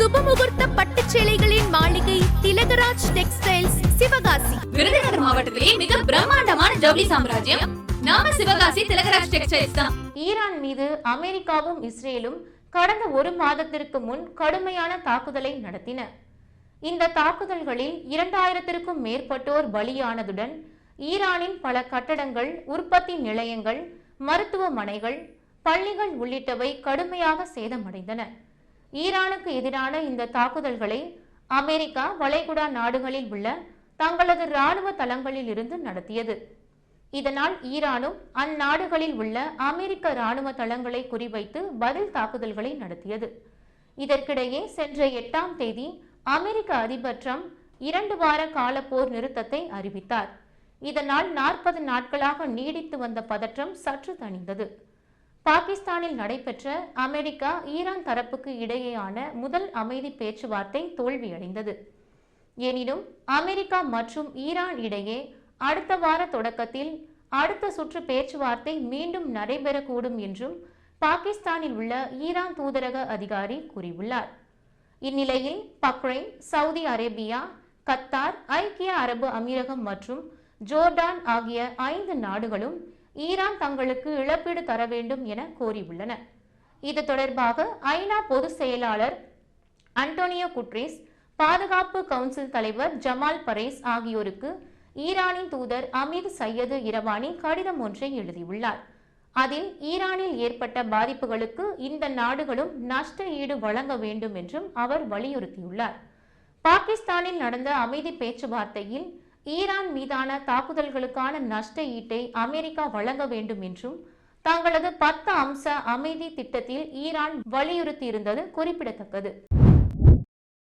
சுபமுகூர்த்த பட்டுச்சேலைகளின் மாளிகை திலகராஜ் டெக்ஸ்டைல்ஸ் சிவகாசி. விருதுநகர் மாவட்டத்திலேயே மிக பிரம்மாண்டமான ஜவுளி சாம்ராஜ்யம் நாம சிவகாசி திலகராஜ் டெக்ஸ்டைல்ஸ் தான். ஈரான் மீது அமெரிக்காவும் இஸ்ரேலும் கடந்த ஒரு மாதத்திற்கு முன் கடுமையான தாக்குதலை நடத்தின. இந்த தாக்குதல்களில் 2000க்கும் மேற்பட்டோர் பலியானதுடன் ஈரானின் பல கட்டடங்கள், உற்பத்தி நிலையங்கள், மருத்துவமனைகள், பள்ளிகள் உள்ளிட்டவை கடுமையாக சேதமடைந்தன. ஈரானுக்கு எதிரான இந்த தாக்குதல்களை அமெரிக்கா வளைகுடா நாடுகளில் உள்ள தங்களது இராணுவ தளங்களில் இருந்து நடத்தியது. இதனால் ஈரானும் அந்நாடுகளில் உள்ள அமெரிக்க இராணுவ தளங்களை குறிவைத்து பதில் தாக்குதல்களை நடத்தியது. இதற்கிடையே சென்ற 8ஆம் தேதி அமெரிக்க அதிபர் ட்ரம்ப் 2 வார கால போர் நிறுத்தத்தை அறிவித்தார். இதனால் 40 நாட்களாக நீடித்து வந்த பதற்றம் சற்று தணிந்தது. பாகிஸ்தானில் நடைபெற்ற அமெரிக்கா ஈரான் தரப்புக்கு இடையேயான முதல் அமைதி பேச்சுவார்த்தை தோல்வியடைந்தது. எனினும் அமெரிக்கா மற்றும் ஈரான் இடையே அடுத்த வார தொடக்கத்தில் அடுத்த சுற்று பேச்சுவார்த்தை மீண்டும் நடைபெறக்கூடும் என்றும் பாகிஸ்தானில் உள்ள ஈரான் தூதரக அதிகாரி கூறியுள்ளார். இந்நிலையில் பக்ரைன், சவுதி அரேபியா, கத்தார், ஐக்கிய அரபு அமீரகம் மற்றும் ஜோர்டான் ஆகிய 5 நாடுகளும் ஈரான் தங்களுக்கு இழப்பீடு தர வேண்டும் என கோரியுள்ளன. இது தொடர்பாக ஐநா பொதுச் செயலாளர் அன்டோனியோ குட்ரேஸ், பாதுகாப்பு கவுன்சில் தலைவர் ஜமால் பரேஸ் ஆகியோருக்கு ஈரானின் தூதர் அமீர் சையது இரவானி கடிதம் ஒன்றை எழுதியுள்ளார். அதில் ஈரானில் ஏற்பட்ட பாதிப்புகளுக்கு இந்த நாடுகளும் நஷ்ட ஈடு வழங்க வேண்டும் என்றும் அவர் வலியுறுத்தியுள்ளார். பாகிஸ்தானில் நடந்த அமைதி பேச்சுவார்த்தையில் ஈரான் மீதான தாக்குதல்களுக்கான நஷ்ட ஈட்டை அமெரிக்கா வழங்க வேண்டும் என்றும் தங்களது 10 அம்ச அமைதி திட்டத்தில் ஈரான் வலியுறுத்தியிருந்தது குறிப்பிடத்தக்கது.